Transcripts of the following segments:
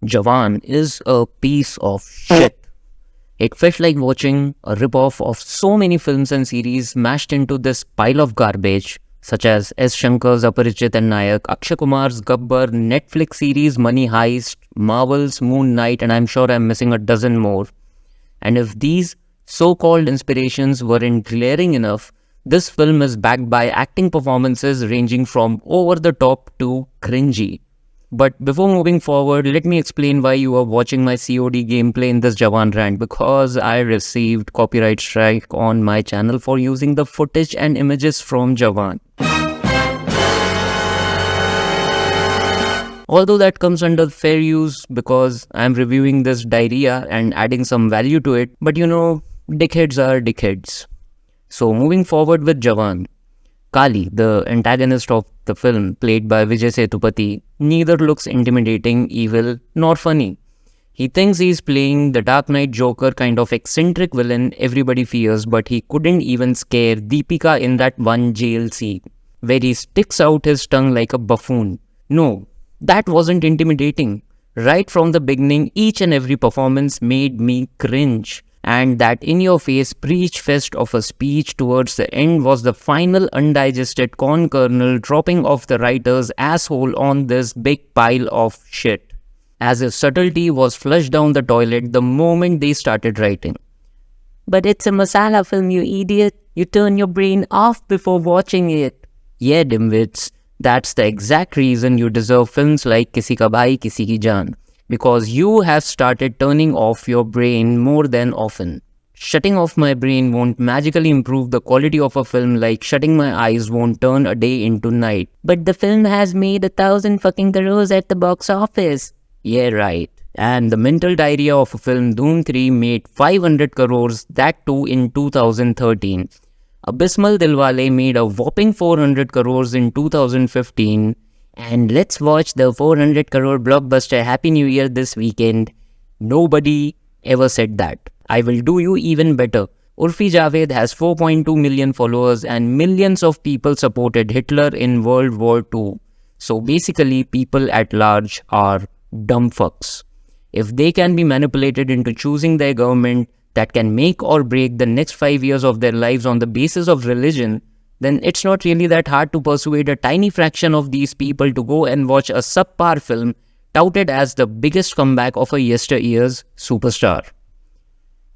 Jawan is a piece of shit. It felt like watching a ripoff of so many films and series mashed into this pile of garbage, such as S. Shankar's Aparichit and Nayak, Akshay Kumar's Gabbar, Netflix series Money Heist, Marvel's Moon Knight, and I'm sure I'm missing a dozen more. And if these so-called inspirations weren't glaring enough, this film is backed by acting performances ranging from over the top to cringy. But before moving forward, let me explain why you are watching my COD gameplay in this Jawan rant, because I received copyright strike on my channel for using the footage and images from Jawan. Although that comes under fair use because I'm reviewing this diarrhea and adding some value to it, but dickheads are dickheads. So moving forward with Jawan. Kali, the antagonist of the film, played by Vijay Sethupathi, neither looks intimidating, evil, nor funny. He thinks he's playing the Dark Knight Joker kind of eccentric villain everybody fears, but he couldn't even scare Deepika in that one jail scene, where he sticks out his tongue like a buffoon. No, that wasn't intimidating. Right from the beginning, each and every performance made me cringe. And that in-your-face preach fest of a speech towards the end was the final undigested corn kernel dropping off the writer's asshole on this big pile of shit. As if subtlety was flushed down the toilet the moment they started writing. But it's a masala film, you idiot. You turn your brain off before watching it. Yeah, dimwits. That's the exact reason you deserve films like Kisi Ka Bhai, Kisi Ki Jaan. Because you have started turning off your brain more than often. Shutting off my brain won't magically improve the quality of a film like shutting my eyes won't turn a day into night. But the film has made 1,000 fucking crores at the box office. Yeah, right. And the mental diarrhea of a film Dhoom 3 made 500 crores, that too in 2013. Abysmal Dilwale made a whopping 400 crores in 2015. And let's watch the 400 crore blockbuster Happy New Year this weekend. Nobody ever said that. I will do you even better. Urfi Javed has 4.2 million followers and millions of people supported Hitler in World War II. So basically, people at large are dumb fucks. If they can be manipulated into choosing their government that can make or break the next 5 years of their lives on the basis of religion, then it's not really that hard to persuade a tiny fraction of these people to go and watch a subpar film touted as the biggest comeback of a yesteryear's superstar.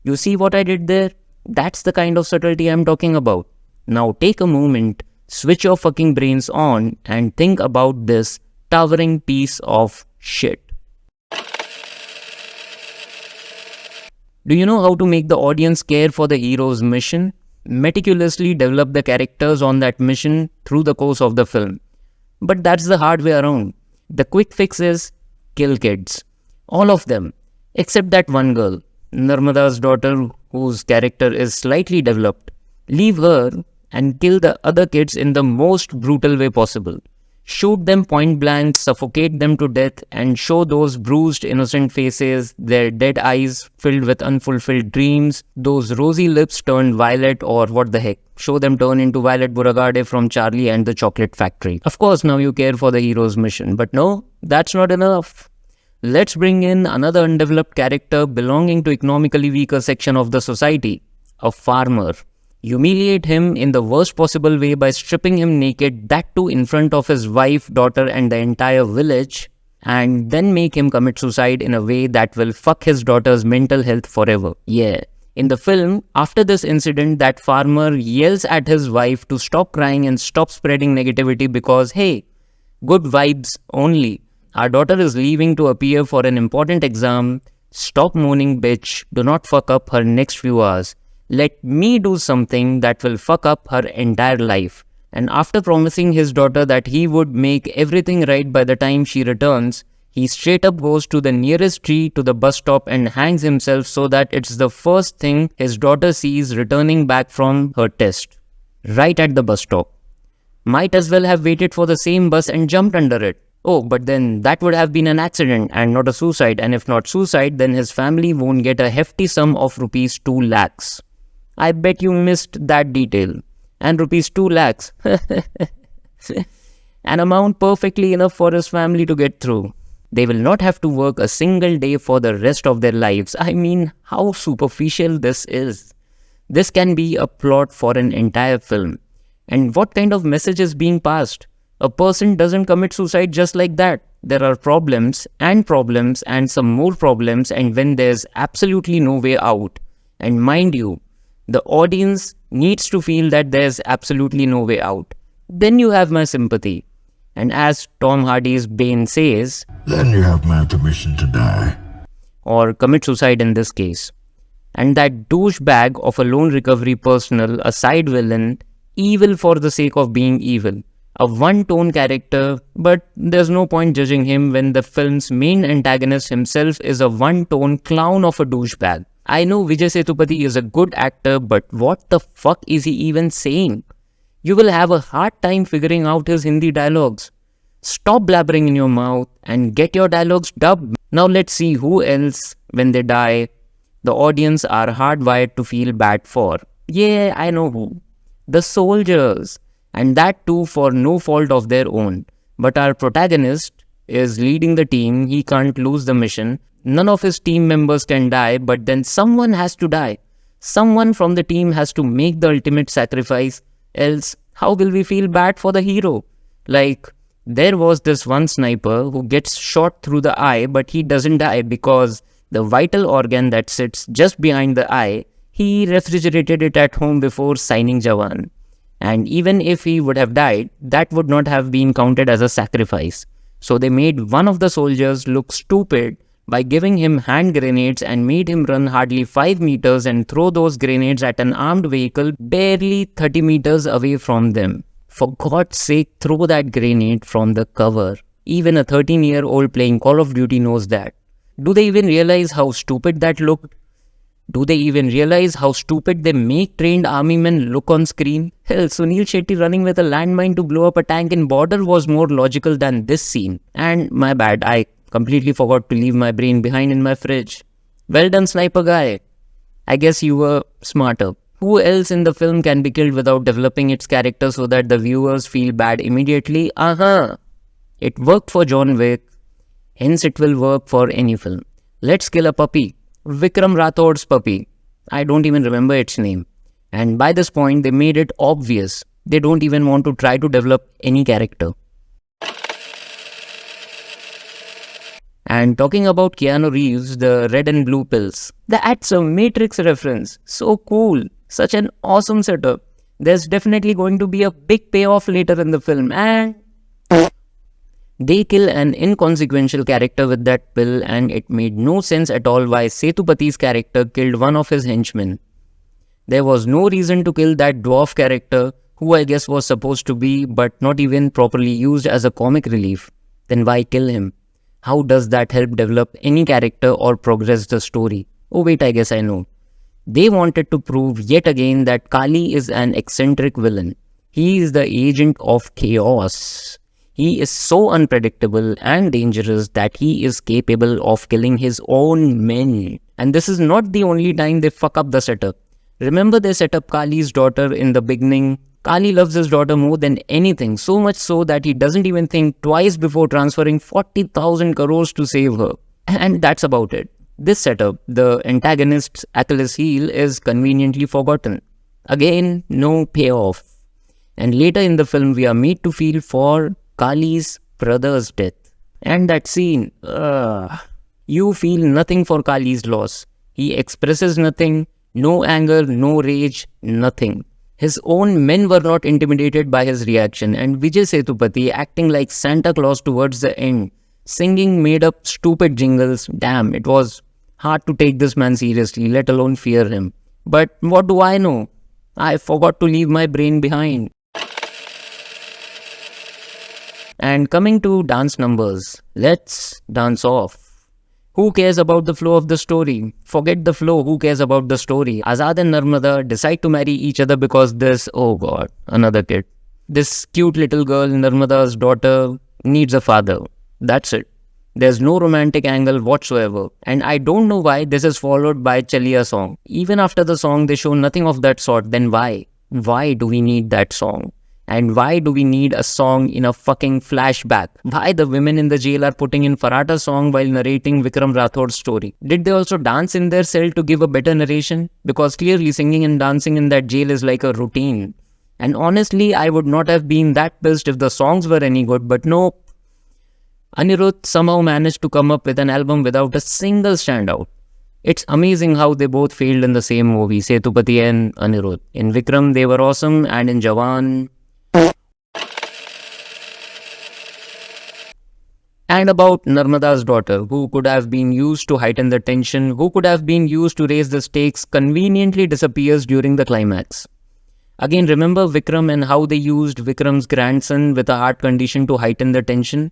You see what I did there? That's the kind of subtlety I'm talking about. Now take a moment, switch your fucking brains on and think about this towering piece of shit. Do you know how to make the audience care for the hero's mission? Meticulously develop the characters on that mission through the course of the film. But that's the hard way around. The quick fix is kill kids. All of them. Except that one girl, Narmada's daughter, whose character is slightly developed. Leave her and kill the other kids in the most brutal way possible. Shoot them point blank, suffocate them to death, and show those bruised innocent faces, their dead eyes filled with unfulfilled dreams, those rosy lips turned violet, or what the heck, show them turn into Violet Beauregarde from Charlie and the Chocolate Factory. Of course, now you care for the hero's mission, but no, that's not enough. Let's bring in another undeveloped character belonging to economically weaker section of the society, a farmer. Humiliate him in the worst possible way by stripping him naked, that too in front of his wife, daughter and the entire village, and then make him commit suicide in a way that will fuck his daughter's mental health forever. Yeah. In the film, after this incident, that farmer yells at his wife to stop crying and stop spreading negativity because, hey, good vibes only. Our daughter is leaving to appear for an important exam. Stop moaning, bitch. Do not fuck up her next few hours. Let me do something that will fuck up her entire life. And after promising his daughter that he would make everything right by the time she returns, he straight up goes to the nearest tree to the bus stop and hangs himself so that it's the first thing his daughter sees returning back from her test. Right at the bus stop. Might as well have waited for the same bus and jumped under it. Oh, but then that would have been an accident and not a suicide. And if not suicide, then his family won't get a hefty sum of rupees 2 lakhs. I bet you missed that detail. And rupees 2 lakhs. An amount perfectly enough for his family to get through. They will not have to work a single day for the rest of their lives. I mean, how superficial this is. This can be a plot for an entire film. And what kind of message is being passed? A person doesn't commit suicide just like that. There are problems and some more problems, and when there's absolutely no way out, and mind you, the audience needs to feel that there's absolutely no way out, then you have my sympathy. And as Tom Hardy's Bane says, then you have my permission to die. Or commit suicide in this case. And that douchebag of a lone recovery personnel, a side villain, evil for the sake of being evil. A one-tone character, but there's no point judging him when the film's main antagonist himself is a one-tone clown of a douchebag. I know Vijay Sethupathi is a good actor, but what the fuck is he even saying? You will have a hard time figuring out his Hindi dialogues. Stop blabbering in your mouth and get your dialogues dubbed. Now let's see who else, when they die, the audience are hardwired to feel bad for. Yeah, I know who. The soldiers. And that too for no fault of their own. But our protagonist is leading the team, he can't lose the mission. None of his team members can die, but then someone has to die. Someone from the team has to make the ultimate sacrifice, else how will we feel bad for the hero? Like, there was this one sniper who gets shot through the eye, but he doesn't die because the vital organ that sits just behind the eye, he refrigerated it at home before signing Jawan. And even if he would have died, that would not have been counted as a sacrifice. So they made one of the soldiers look stupid by giving him hand grenades and made him run hardly 5 meters and throw those grenades at an armed vehicle barely 30 meters away from them. For God's sake, throw that grenade from the cover. Even a 13-year-old playing Call of Duty knows that. Do they even realize how stupid that looked? Do they even realize how stupid they make trained army men look on screen? Hell, Sunil Shetty running with a landmine to blow up a tank in border was more logical than this scene. And my bad, I completely forgot to leave my brain behind in my fridge. Well done, sniper guy. I guess you were smarter. Who else in the film can be killed without developing its character so that the viewers feel bad immediately? It worked for John Wick, hence it will work for any film. Let's kill a puppy. Vikram Rathod's puppy. I don't even remember its name. And by this point, they made it obvious. They don't even want to try to develop any character. And talking about Keanu Reeves, the red and blue pills. That's a Matrix reference. So cool. Such an awesome setup. There's definitely going to be a big payoff later in the film. And they kill an inconsequential character with that pill, and it made no sense at all why Sethupathi's character killed one of his henchmen. There was no reason to kill that dwarf character, who I guess was supposed to be but not even properly used as a comic relief. Then why kill him? How does that help develop any character or progress the story? Oh wait, I guess I know. They wanted to prove yet again that Kali is an eccentric villain. He is the agent of chaos. He is so unpredictable and dangerous that he is capable of killing his own men. And this is not the only time they fuck up the setup. Remember they set up Kali's daughter in the beginning? Kali loves his daughter more than anything, so much so that he doesn't even think twice before transferring 40,000 crores to save her. And that's about it. This setup, the antagonist's Achilles heel, is conveniently forgotten. Again, no payoff. And later in the film, we are made to feel for Kali's brother's death. And that scene, you feel nothing for Kali's loss. He expresses nothing, no anger, no rage, nothing. His own men were not intimidated by his reaction, and Vijay Sethupathi acting like Santa Claus towards the end, singing made up stupid jingles. Damn, it was hard to take this man seriously, let alone fear him. But what do I know? I forgot to leave my brain behind. And coming to dance numbers, let's dance off. Who cares about the flow of the story? Forget the flow, who cares about the story? Azad and Narmada decide to marry each other because this, oh god, another kid. This cute little girl, Narmada's daughter, needs a father. That's it. There's no romantic angle whatsoever. And I don't know why this is followed by Chaliya song. Even after the song, they show nothing of that sort. Then why? Why do we need that song? And why do we need a song in a fucking flashback? Why the women in the jail are putting in Farata song while narrating Vikram Rathod's story? Did they also dance in their cell to give a better narration? Because clearly singing and dancing in that jail is like a routine. And honestly, I would not have been that pissed if the songs were any good, but no. Anirudh somehow managed to come up with an album without a single standout. It's amazing how they both failed in the same movie, Sethupathi and Anirudh. In Vikram, they were awesome, and in Jawan, and about Narmada's daughter, who could have been used to heighten the tension, who could have been used to raise the stakes, conveniently disappears during the climax. Again, remember Vikram and how they used Vikram's grandson with a heart condition to heighten the tension?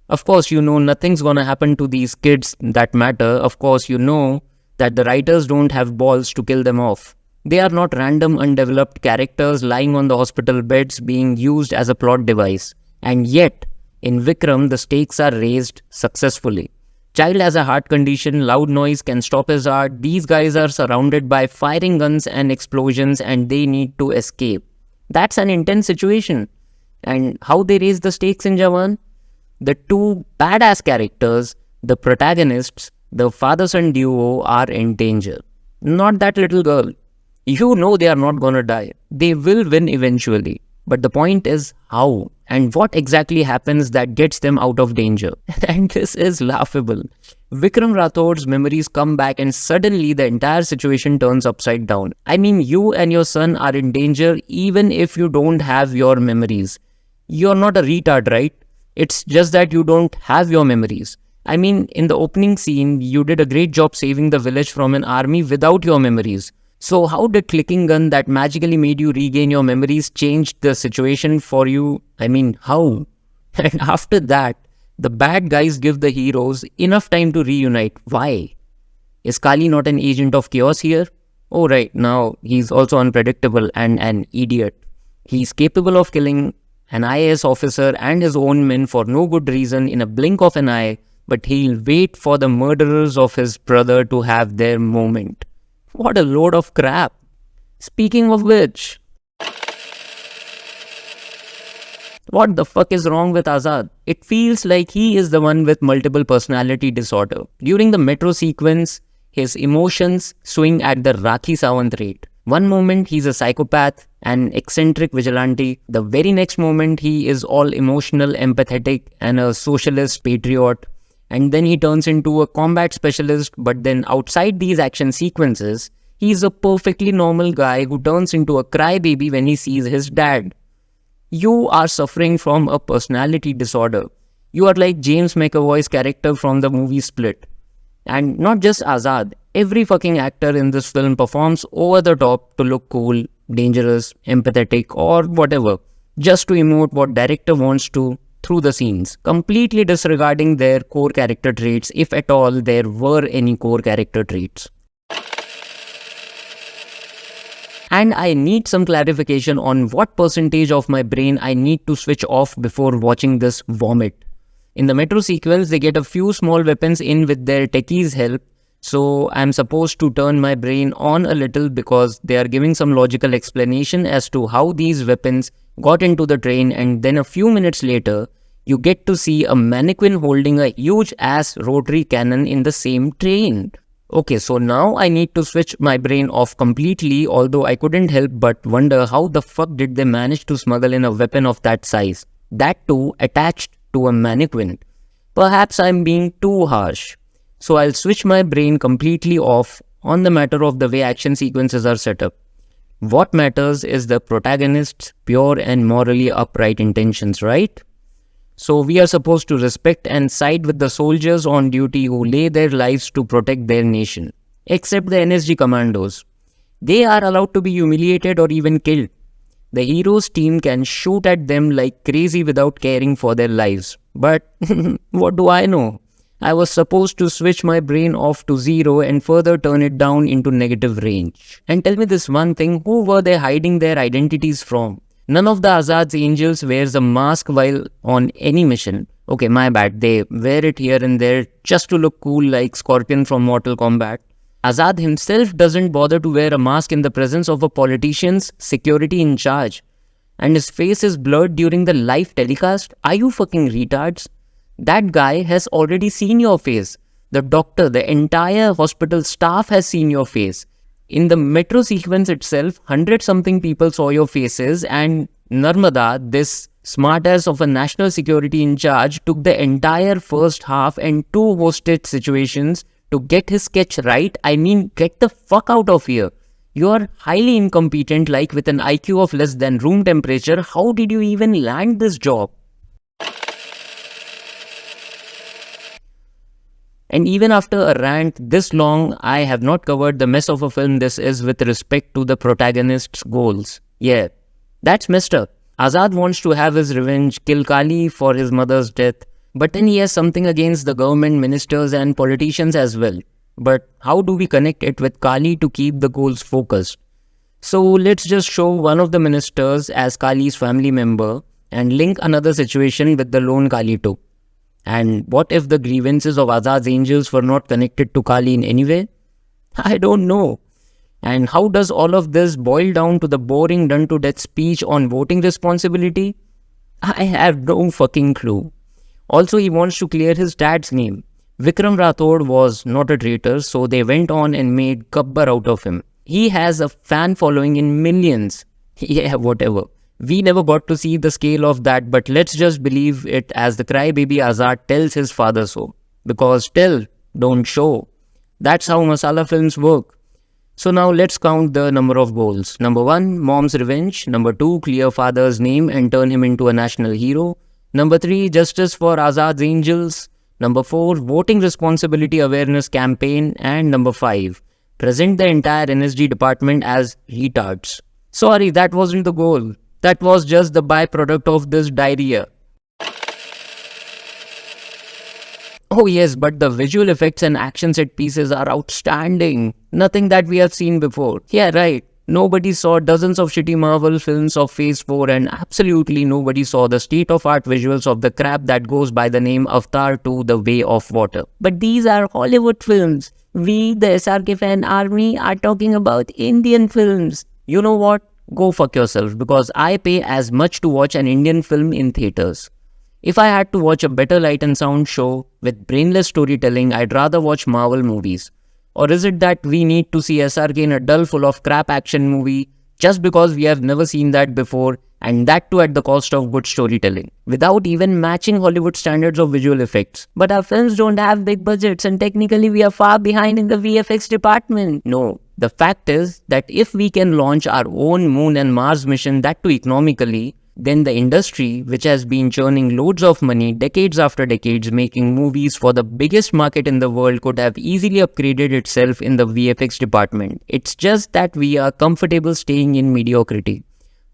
Of course, you know nothing's gonna happen to these kids that matter. Of course, you know that the writers don't have balls to kill them off. They are not random, undeveloped characters lying on the hospital beds being used as a plot device. And yet, in Vikram, the stakes are raised successfully. Child has a heart condition, loud noise can stop his heart. These guys are surrounded by firing guns and explosions and they need to escape. That's an intense situation. And how they raise the stakes in Jawan? The two badass characters, the protagonists, the father-son duo are in danger. Not that little girl. You know they are not gonna die. They will win eventually. But the point is how and what exactly happens that gets them out of danger. And this is laughable. Vikram Rathod's memories come back and suddenly the entire situation turns upside down. I mean, you and your son are in danger even if you don't have your memories. You're not a retard, right? It's just that you don't have your memories. I mean, in the opening scene, you did a great job saving the village from an army without your memories. So how did clicking gun that magically made you regain your memories change the situation for you? I mean, how? And after that, the bad guys give the heroes enough time to reunite. Why? Is Kali not an agent of chaos here? Oh right, now he's also unpredictable and an idiot. He's capable of killing an IAS officer and his own men for no good reason in a blink of an eye, but he'll wait for the murderers of his brother to have their moment. What a load of crap. Speaking of which, what the fuck is wrong with Azad? It feels like he is the one with multiple personality disorder. During the metro sequence, his emotions swing at the Rakhi Sawant rate. One moment he's a psychopath, an eccentric vigilante. The very next moment he is all emotional, empathetic and a socialist patriot. And then he turns into a combat specialist, but then outside these action sequences, he's a perfectly normal guy who turns into a crybaby when he sees his dad. You are suffering from a personality disorder. You are like James McAvoy's character from the movie Split. And not just Azad, every fucking actor in this film performs over the top to look cool, dangerous, empathetic or whatever, just to emote what director wants to through the scenes, completely disregarding their core character traits, if at all there were any core character traits. And I need some clarification on what percentage of my brain I need to switch off before watching this vomit. In the metro sequence, they get a few small weapons in with their techies' help, so I'm supposed to turn my brain on a little because they are giving some logical explanation as to how these weapons got into the train, and then a few minutes later, you get to see a mannequin holding a huge ass rotary cannon in the same train. Okay, so now I need to switch my brain off completely, although I couldn't help but wonder how the fuck did they manage to smuggle in a weapon of that size? That too attached to a mannequin. Perhaps I'm being too harsh. So I'll switch my brain completely off on the matter of the way action sequences are set up. What matters is the protagonist's pure and morally upright intentions, right? So we are supposed to respect and side with the soldiers on duty who lay their lives to protect their nation. Except the NSG commandos. They are allowed to be humiliated or even killed. The hero's team can shoot at them like crazy without caring for their lives. But what do I know? I was supposed to switch my brain off to 0 and further turn it down into negative range. And tell me this one thing, who were they hiding their identities from? None of the Azad's angels wears a mask while on any mission. Okay, my bad, they wear it here and there just to look cool like Scorpion from Mortal Kombat. Azad himself doesn't bother to wear a mask in the presence of a politician's security in charge. and his face is blurred during the live telecast? Are you fucking retards? That guy has already seen your face. The doctor, the entire hospital staff has seen your face. In the metro sequence itself, 100 something people saw your faces, and Narmada, this smartass of a national security in charge, took the entire first half and two hostage situations to get his sketch right. I mean, get the fuck out of here. You are highly incompetent, like with an IQ of less than room temperature. How did you even land this job? And even after a rant this long, I have not covered the mess of a film this is with respect to the protagonist's goals. Yeah, that's messed up. Azad wants to have his revenge, kill Kali for his mother's death, but then he has something against the government, ministers and politicians as well. But how do we connect it with Kali to keep the goals focused? So let's just show one of the ministers as Kali's family member and link another situation with the lone Kali too. And what if the grievances of Azad's angels were not connected to Kali in any way? I don't know. And how does all of this boil down to the boring done-to-death speech on voting responsibility? I have no fucking clue. Also, he wants to clear his dad's name. Vikram Rathod was not a traitor, so they went on and made Gabbar out of him. He has a fan following in millions. Yeah, whatever. We never got to see the scale of that, but let's just believe it as the crybaby Azad tells his father so. Because tell, don't show. That's how masala films work. So now let's count the number of goals. Number 1, mom's revenge. Number 2, clear father's name and turn him into a national hero. Number 3, justice for Azad's angels. Number 4, voting responsibility awareness campaign. And number 5, present the entire NSG department as retards. Sorry, that wasn't the goal. That was just the byproduct of this diarrhea. Oh yes, but the visual effects and action set pieces are outstanding. Nothing that we have seen before. Yeah, right. Nobody saw dozens of shitty Marvel films of Phase 4 and absolutely nobody saw the state-of-art visuals of the crap that goes by the name Avatar 2: The Way of Water. But these are Hollywood films. We, the SRK fan army, are talking about Indian films. You know what? Go fuck yourself, because I pay as much to watch an Indian film in theatres. If I had to watch a better light and sound show with brainless storytelling, I'd rather watch Marvel movies. Or is it that we need to see SRK in a dull full of crap action movie just because we have never seen that before, and that too at the cost of good storytelling, without even matching Hollywood standards of visual effects? But our films don't have big budgets and technically we are far behind in the VFX department. No. The fact is that if we can launch our own Moon and Mars mission, that too economically, then the industry, which has been churning loads of money decades after decades making movies for the biggest market in the world, could have easily upgraded itself in the VFX department. It's just that we are comfortable staying in mediocrity,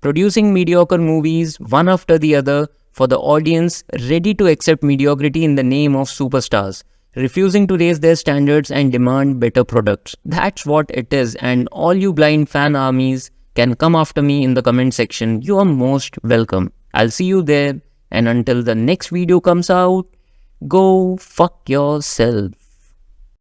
producing mediocre movies one after the other for the audience ready to accept mediocrity in the name of superstars, refusing to raise their standards and demand better products. That's what it is, and all you blind fan armies can come after me in the comment section. You are most welcome. I'll see you there, and until the next video comes out, go fuck yourself.